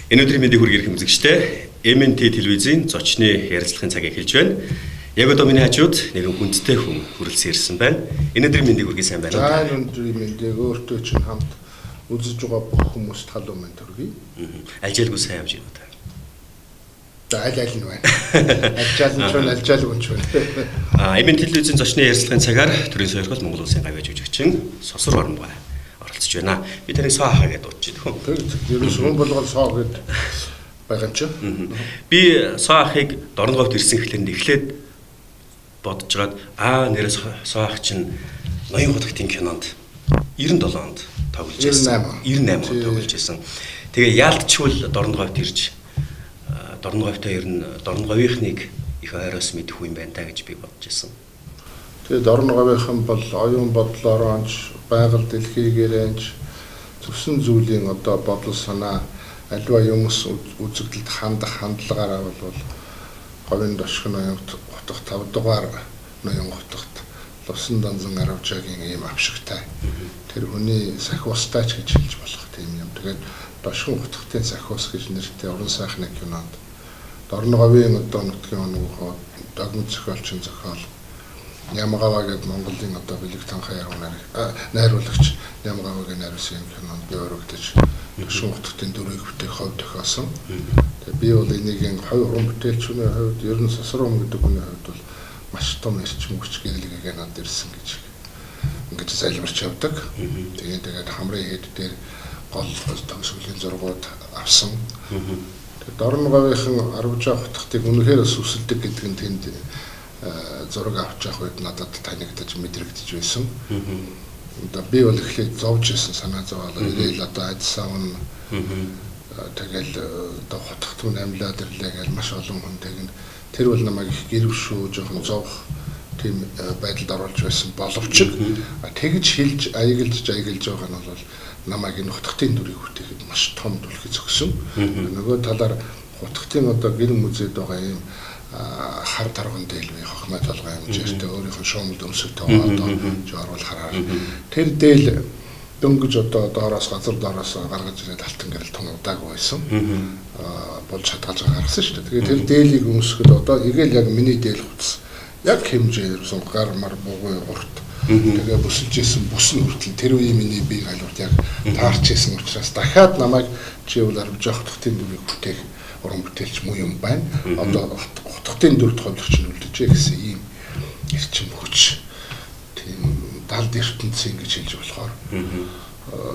Өнөөдрийн мэндийг хүргэх үзэгчтэй MNT телевизийн зочны ярилцлагын цаг эхэлж байна. Яг одоо миний хажууд нэгэн хүндтэй хүн хүрэлцэн ирсэн байна. Өнөөдрийн мэндийг хүргэе сайн байна уу? За өнөөдрийн мэндийг өөртөө чинь хамт үзэж байгаа бүх хүмүүст халуун мэнд хүргэе. Алжаалгүй сайн явж байна уу? За аль нь байна. Алжаалгүй ч байна. MNT телевизийн зочны ярилцлагын цагаар төрийн сойрхол Монгол Улсын гавьяа жүжигчин Сосор Оромбай оролцож байна. Би тэрийг соо хаа гэдээ дуудаж байна. Тэр юм болгол соо гэд байгаа юм чи. Би соо ахыг Дорноговт ирсэн гэхлээр эхлээд бодож байгаад нэрээс соо ах чинь Ноён хотын кинонд 97 онд тоглож байсан. 98 онд тоглож байсан. Тэгээ яалтчгүй Дорноговт ирж Дорноговтой ер нь Дорноговийнхныг их ойроос мэдэх юм байна та гэж би бодож байсан. Тэгээ Дорноговийнхан бол оюун бодлоор онч байгаль дэлхийгээр анч зөвсөн зүйлийн одоо бодол санаа аливаа юмс үзэгдэлд хандах хандлагаараа бол говийн дошх ноён хотох 5 дугаар ноён хотогт Лувсан Данзан Аравжагийн ийм авшигтай тэр хүний сахиустай ч гэж хэлж болох тийм юм. Тэгээд дошхон хотохтын сахиус гэж нэртэй уран сайхны кинонд Дорноговын одоо нутгийн оногоо догмод зохиолчин зохиол Ямагава гэдэг Монголын одоо бэлэг танхаа яруу найруулагч Ямагавагийн найруулсан кинонд би өргөдөж дошхон хотохтын дөрвийг бүтээх хувь тохиосон. Тэгээ би бол энийг хувь уран бүтээлчний хувьд ер нь Сосор Оромбай гэдэг хүний хувьд бол маш том эрчим хүч гэрэлгээ кинонд ирсэн гэж ингэж залбирч явдаг. Тэгээд хамрын хэд дээр гол төгсгөлийн зургууд авсан. Тэгээд Дорноговын Аравжаа хотхтыг үнэхээр сүсэлдэг гэдэг нь тэнд зураг авч явах үед надад танигдаж мэдрэгдэж байсан. Одоо би бол эхлээд зовж исэн санаа зовоолоо ирээл одоо адсаавн тэгэл одоо хотхтун амьлаад ирлээ гэж маш олон хүн тэгнэ. Тэр бол намайг их гэрвшүү жоохон зовх тийм байдалд оруулж байсан боловч тэгж хэлж аяглж байгаа нь бол намайг энэ хотхтын дүрийг бүтээхэд маш том түлхэж өгсөн. Нөгөө талаар хотхтын одоо гэр музейд байгаа юм хар тарган дээл бай хохмой толгой хэмжээтэй өөрийнх нь шуумд өмсөлтөө одоо жорвол хараар тэр дээл дөнгөж одоо доороос газар доороос гаргаж ирээд алтан гэрэл том удаагүй байсан. Болж хадгалж гаргасан шүү дээ. Тэгээд тэр дээлийг өмсгöd одоо игээл яг миний дээл хувцас яг хэмжээр гар мар бугуй урт тэгээ бүсэлж исэн бус нь хүртэл тэр үеийн миний бие галууд яг таарч исэн учраас дахиад намайг чи бол Аравжаа хотхтын дүрийг бүтээх уран бүтээлч муу юм байна. Одоо хотхтын дүр тоглогч нь үлдэж гэсэн ийм эрчим хүч тийм далд ертөнцийн гэж хэлж болохоор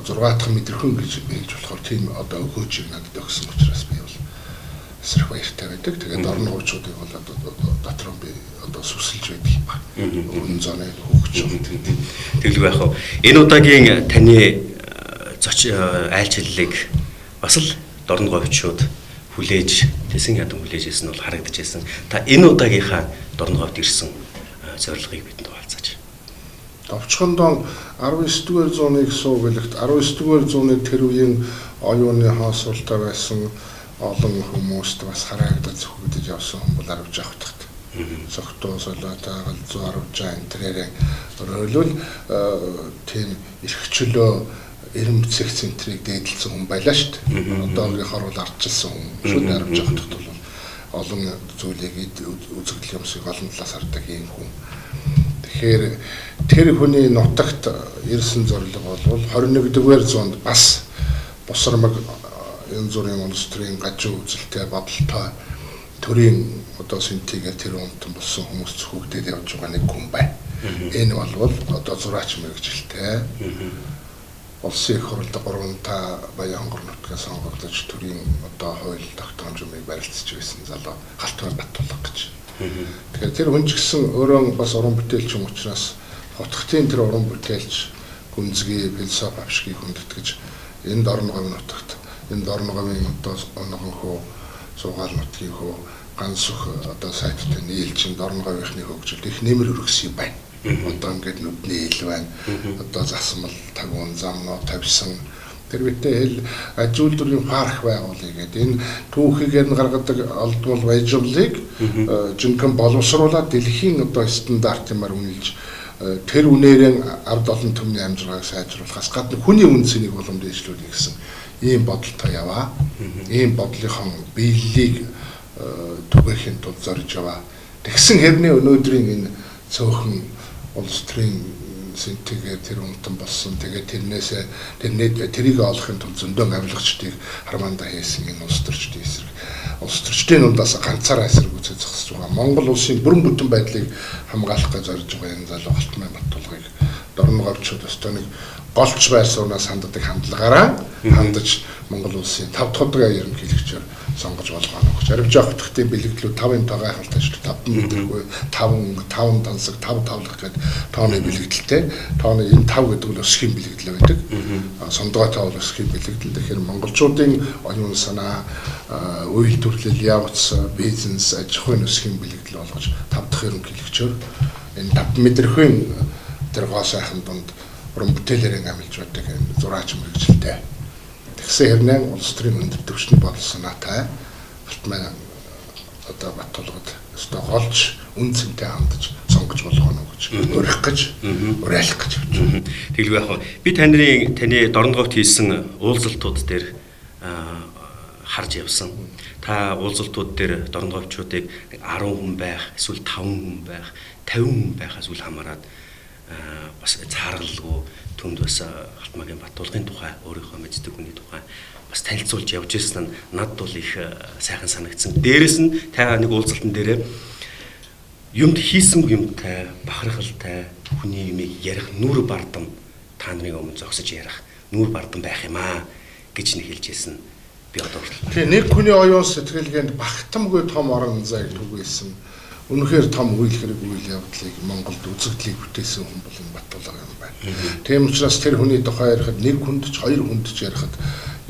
6 дахь мэдрэхүн гэж хэлж болохоор тийм одоо өгөөжийг надад өгсөн учраас би бол эсрэг баяртай байдаг. Тэгээд Дорноговчуудыг бол одоо дотроо би одоо сүсэлж байдаг юм байна. Өрн зоны хөөгч юм. Тэгэлгүй яах вэ? Энэ удаагийн таны айлчлалыг бас л Дорноговчууд хүлээж тэсэн ядан хүлээж ирсэн бол харагдаж байсан. Та энэ удаагийнхаа Дорноговт ирсэн зорилгыг бидэнд хуваалцаач. Товчхондоо 19-р зууныг суу гэлэгт 19-р зууны тэр үеийн оюуны хаосуултаа байсан олон хүмүүст бас харагдаж зөвхөгдөж явсан хүн бол Аравжаа хотогт. Согтуу солиотой галзуу Аравжаа энэ тэрээр өөрөлдвөл тийм эрхчлөө эрэмцэх центрийг дээдлсэн хүн байлаа шүү дээ. Одоогийнхоор бол ардчилсан хүн шүү дээ. Аравжаа хотод бол олон зүйлийг үзэгдэл юмсыг олон талаас хардаг ийм хүн. Тэгэхээр тэр хүний нутагт ирсэн зорилго бол 21-р зуунд бас босромог энэ зүрийн улс төрийн гажуу үзэлтэй бодолтой төрийн одоо синтигээр тэр онтон болсон хүмүүс зөвхөгдөд явж байгаа нэг хүн байна. Энэ бол одоо зураач мэрэгжилтэй. Улсын их хурлд 3 та Баян хонгор нутгаас сонгогдож төрийн одоо хууль тогтоомжмыг барилцж байсан залуу Халтмар Баттулга гэж. Тэгэхээр тэр хүн ч гэсэн өөрөө бас уран бүтээлч юм учраас хотхтын тэр уран бүтээлч гүнзгий философи авшигыг хүндэтгэж энэ Дорноговын нутагт энэ Дорноговын одоо оногон хөө суугаал нутгийн хөө ганц өх одоо сайттай нийлж Дорноговийнхны хөгжилд их нэмэр өргөсөн юм байна. Одоо ингээд нүдний ил байна. Одоо засмал тагуун замноо тавьсан. Тэр битээ хэл ажилтны парк байгуулъя гэдэг энэ түүхийгээр нь гаргадаг олдвол баяжуулыг жинхэнэ боловсруулаад дэлхийн одоо стандартаар үнэлж тэр үнээрээ ард олон түмний амжиргааг сайжруулахаас гадна хүний үндсэнийг боломж дэвшлүүлэх гэсэн ийм бодолтой яваа. Ийм бодлынхон биеллийг түгээхийн тулд зорж яваа. Тэгсэн хэрнээ өнөөдрийн энэ цөөхөн улс төрийн сэнтэгээр тэр унтан болсон. Тэгээд тэрийг олохын тулд зөндөө авилгачдыг хармаандаа хийсэн энэ улс төрчдийн эсрэг. Улс төрчдийн дундаас ганцаараа эсрэг үзэж зогсож байгаа. Монгол улсын бүрэн бүтэн байдлыг хамгаалах гэж зорж байгаа энэ залуу Алтмай Баттулгыг дорн говьчуд өстөө нэг голч байр сууриас ханддаг хандлагаараа хандаж Монгол улсын 5 дахь ерөнхийлөгчөөр сонгож болгоно гэж. Арив жоох хөтгтийн бэлэгдлүүд 5-ын тоо гайхалтай шүү дээ. 5 мэдэргүй 5 тансаг 5 тавлах гэдэг тооны бэлэгдэлтэй. Тооны энэ 5 гэдэг нь өсгийн бэлэгдэл байдаг. Сондгой тоо бол өсгийн бэлэгдэл. Тэгэхээр монголчуудын оюун санаа, үйл төрлөл, явц, бизнес, аж ахуйн өсгийн бэлэгдэл болгож 5 дахь ерөнхийлөгчөөр энэ 5 мэдрэхүйн тэр гоо сайхан дунд уран бүтээлээрээ амилж байдаг энэ зураач мэрэгчлээ. Тэгсэн хэрнээ улс төрийн өндөр түвшний бодол санаатай Алтмай одоо Баттулгад өстө голж үн цэнтэй хандаж сонгож болгоно гэж урих гэж уриалах гэж явж. Тэглгүй яг би таны дорн говьт хийсэн уулзалтууд дээр харж явсан. Та уулзалтууд дээр дорн говьчуудыг 10 хүн байх, эсвэл 5 хүн байх, 50 хүн байхаас үл хамааран бас цааргалгүй түнд бас Алтмайгийн Баттулгын тухай өөрийнхөө мэддэг хүний тухай бас танилцуулж явж ирсэн нь надад бол их сайхан санагдсан. Дээрээс нь та нэг уулзалтан дээрээ юмд хийсэн юмтай, бахархалтай хүний юмыг ярих нүур бардам та нарын өмнө зогсож ярих нүур бардам байх юм аа гэж нэг хэлж ирсэн. Би одоо тийм нэг хүний оюун сэтгэлгээнд багтамгүй том орон зайг түгээсэн. Үнэхээр том үйл хэрэг үйл явдлыг Монголд үзэгдлийг бүтээсэн хүн бол энэ Баттулга юм байна. Тийм учраас тэр хүний тухай ярихад нэг хүнд ч хоёр хүнд ч ярихад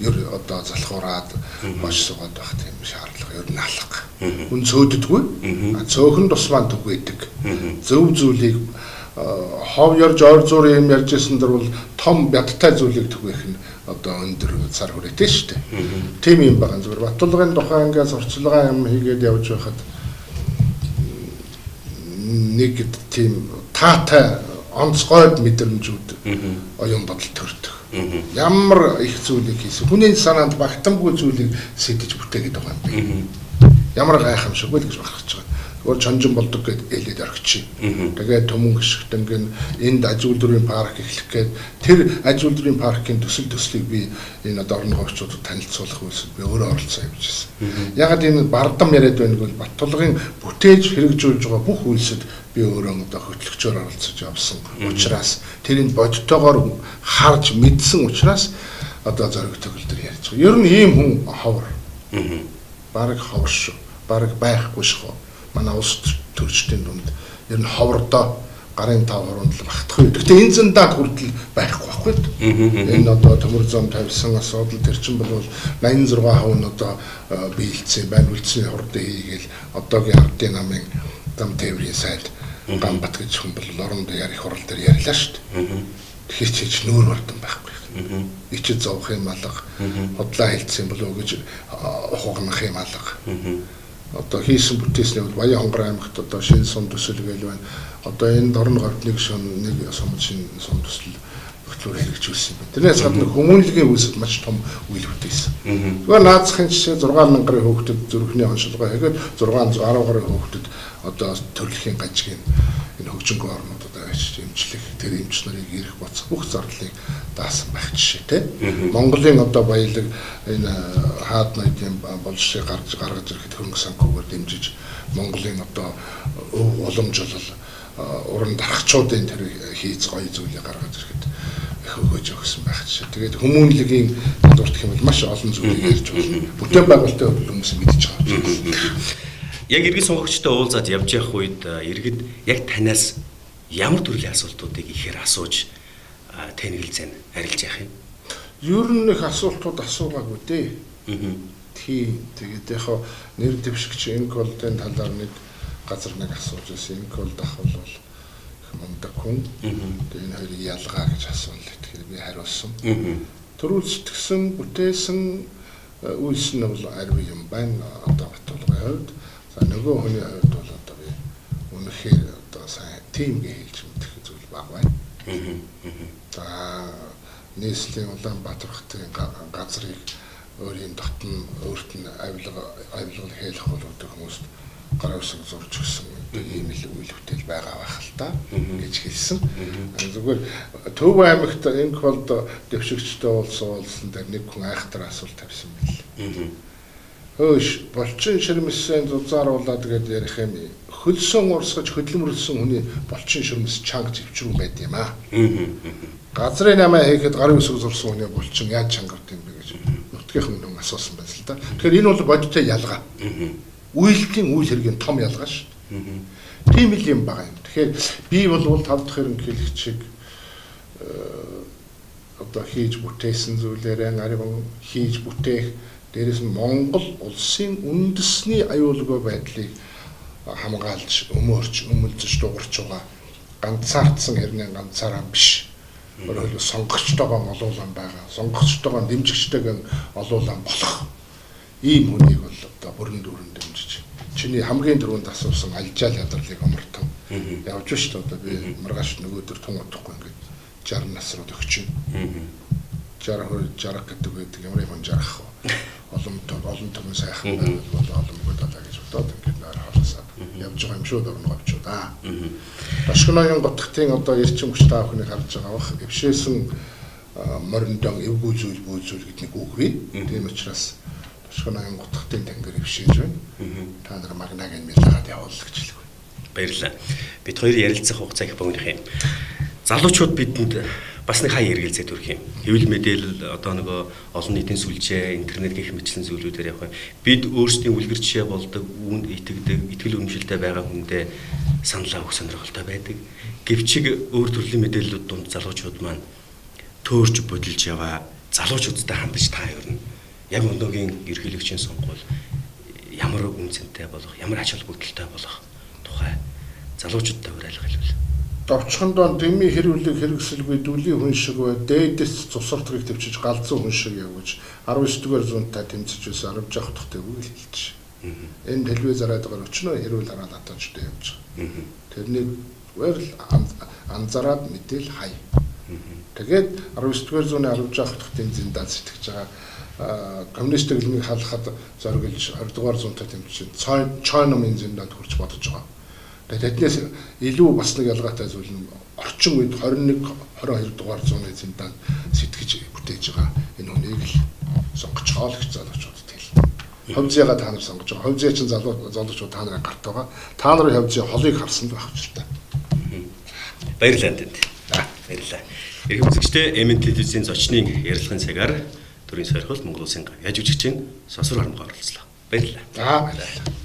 ер одоо залхуураад бош суугаад байх тийм шаардлага ер нь алга. Хүн цөөддөггүй. Цөөхөн тусмаа түгээдэг. Зөв зүйлийг хов ярж ойр зур юм ярьж исэн дэр бол том бядтай зүйлийг түгээх нь одоо өндөр цар хүрээтэй шүү дээ. Тийм юм байна. Зүгээр Баттулгын тухай ингээс орчилгаа юм хийгээд явж байхад нэг тийм таатай онцгой мэдрэмжүүд оюун бодол төрдөг. Ямар их зүйлийг хийсэн. Хүний санаанд багтамгүй зүйлийг сэдэж бүтээгээд байгаа юм бэ. Ямар гайхамшиггүй л гэж бахархаж байгаа. Өөр чонжин болдог гэд ээлээд орчих. Тэгээд төмөн гიშгтэнгийн энд аж үйлдвэрийн парк эхлэх гээд тэр аж үйлдвэрийн паркын төслийг би энэ дорн говьчуудад танилцуулах үйлсэд би өөрөө оролцсон явж байсан. Ягаад энэ бардам яриад байна гэвэл Баттулгын бүтээж хэрэгжүүлж байгаа бүх үйлсэд би өөрөө одоо хөтлөгчөөр оролцож явсан учраас тэрийг бодтойгоор харж мэдсэн учраас одоо зориг төгөлдөр ярьж байгаа. Ер нь ийм хүн ховор. Бараг ховор шүү. Бараг байхгүй шүү. Манай улс төрчдийн дунд ер нь ховордоо гарын 5 хооронд л багтахгүй. Гэхдээ энэ зэндаад хүртэл байхгүй байхгүй. Энэ одоо төмөр зам тавьсан асуудал тэр чинь бол 86% нь одоо биелцээ байна. Үлдсийн хордоо хийгээл одоогийн ардын намын зам тээврийн сайд Ганбат гэж хүн бол орондоо ярих хурал дээр ярьлаа шүү дээ. Тэгэхээр ч нүүр бардам байхгүй. Ичид зовх юм алга. Хотлоо хэлсэн болов уу гэж хугнах юм алга. Одоо хийсэн бүтээсний бол Баян хонгор аймагт одоо шинэ сум төсөл гээл байна. Одоо энэ дорн говьтныг нэг сум шинэ сум төсөл хөтлөөр хэрэгжүүлсэн байна. Тэрнээс гадна хүмүүнлэгийн үйлсэд маш том үйл бүтээсэн. Зүгээр наацхийн жишээ 60000 гаруй хүүхдэд зүрхний онцлогоо хийгээд 610 гаруй хүүхдэд одоо төрөлхийн гажгийн энэ хөгжингөө орнуудад авчиж эмчлэх тэр эмч нарыг ирэх боцох бүх зарлыг даасан байх жишээтэй. Монголын одоо баялаг энэ хаад ноёдын болшийг гаргаж ирэхэд хөрөнгө санхүүгээр дэмжиж Монголын одоо уламжлал уран дарахчуудын тэр хийц гоё зүйлийг гаргаж ирэхэд их өгөөж өгсөн байх жишээ. Тэгээд хүмүүнлэгийн дурдах юм бол маш олон зүйлийг ярьж болно. Бүтээн байгуулалтын хүмүүс мэдж байгаа. Яг иргэд сонгогчтой уулзаад явж явах үед иргэд яг танаас ямар төрлийн асуултуудыг ихээр асууж тэнэгэлзэн арилж явах юм? Ер нь их асуултууд асуугаагүй дээ. Тийм. Тэгээд яг нэр дэвшигч Инколдын талаар нэг газар нэг асууж байсан. Инколд ах бол их мундаг хүн. Тэгээд энэ хоёрыг ялгаа гэж асуунал. Тэгэхээр би хариулсан. Төрүүлсэтгсэн, бүтээсэн үйлс нь бол ариун юм байна. Одоо Баттулгын хувьд за нөгөө хүний хувьд бол одоо би үнэхээр одоо сайн тимгээ хэлж мэдэх зүйл баг байна. За нийслэлийн Улаанбаатар хотын газрыг өөрийн дотн өөрт нь авилгал хийх болоод хүмүүст гараа үсэг зурж өгсөн ийм л үйл хөдлөл байгаа байх л та гэж хэлсэн. Зүгээр Төв аймагт энэ холд дэвшигчтэй уулзсан дээр нэг хүн айхтар асуулт тавьсан байл. Хөөш болчин ширмэссэн зузааруулаад тэгээд ярих юм. Хөлсөн урсгаж хөдөлмөрлсөн хүний болчин ширмэс чанга зэвчрүүн байд юм аа. Газрын намаа хийхэд гарын үсэг зурсан хүний болчин яаж чангавд юм бэ гэж нутгийнхан хүн асуусан байсан л да. Тэгэхээр энэ бол бодиттой ялгаа. Үйлдлийн үйл хэргийн том ялгаа шүү дээ. Тийм л юм байгаа юм. Тэгэхээр би бол 5 дахь ерөнхийлөгчийг одоо хийж бүтээсэн зүйлээрээ нарийн хийж бүтээх дээрээс нь Монгол улсын үндэсний аюулгүй байдлыг хамгаалж өмөлзөж дуурч байгаа ганцаардсан хэрнээ ганцаараа биш. Өөрөөр сонгогчтойгоо олуулан байгаа. Сонгогчтойгоо дэмжигчтэйг олуулан болох ийм хүнийг бол одоо бүрэн дүүрэн дэмжиж чиний хамгийн дөрөнд асуусан алжаал ядралыг омортон явж шүү дээ. Одоо би маргааш нөгөөдөр тун удахгүй ингээд 60 насрууд өгч юм. 60 гэдэг үед ямар юм жарах олон том сайхан байвал бол олонгүй даа гэж бодоод ингээд наар халасаад явж байгаа юм шүү дөрнөгч да. Ташконогийн готхтын одоо эрчим хүч та бүхнийг харж байгаа бах. Эвшээсэн мориндон эвгүй зүйл гэднийг үгүй. Тийм учраас Ташконогийн готхтын тэнгэр эвшээж байна. Та нар магнагийн мэлгаад явуул гэж хэлэв. Баярлалаа. Бид хоёр ярилцах хугацаа их богино юм. Залуучууд бидэнд бас нэг хай хэрэгэлцээд хүрэх юм. Хэвлэл мэдээлэл одоо нөгөө олон нийтийн сүлжээ, интернет гэх мэтлэн зүйлүүдээр явах юм. Бид өөрсдийн үлгэр жишээ болдог, үүнд итгэдэг, итгэл үнэмшилтэй байгаа хүндээ саналаа өгөх сонирхолтой байдаг. Гэвчиг өөр төрлийн мэдээллүүд дунд залуучууд маань төөрч бодилж яваа залуучуудтай хандаж та юу яг өнөөгийн ерөнхийлөгчийн сонгуул ямар үнцэнтэй болох, ямар ач холбогдолтой болох тухай залуучуудтай уриалга хэлвэл. Довчхондоо дэмий хэрүүлэг хэрэгсэлгүй дүлийн хүн шиг бай, дээдэс цусралтыг төвчж галзуу хүн шиг явж 19-р зуунтай тэмцэж байсан 10 жах дахтай үйл хэлж. Энэ телевизээр байгаа өчнөө хэрүүл хараад атаачтай явж байгаа. Тэрний үйл анзаараад мэдээл хай. Тэгээд 19-р зууны 10 жах дахтын зиндаан сэтгэж байгаа коммунист төлөвийг халахад зориглож 20-р зуунтай тэмцэж Чойномын зиндаанд хүрч бодож байгаа. Тэднээс илүү бас нэг ялгаатай зүйл нь орчин үед 21-22 дугаар зууны зиндаанд сэтгэж бүтээж байгаа энэ хүнийг л сонгож байгаа л гэж залуучуудад хэл. Ховзыгаа та нар сонгож байгаа. Ховзый чинь залуучууд та нарын гарт байгаа. Та нарын ховзый холыг харсан л байх ч та. Баярлалаа тэнд. Баярлалаа. Ирэх үзэгчдээ MN телевизийн зочны ярилцлагын цагаар төрийн сойрхол Монгол Улсын яаж үжигчийн Сосор Харамгаа оролцлоо. Баярлалаа. Баярлалаа.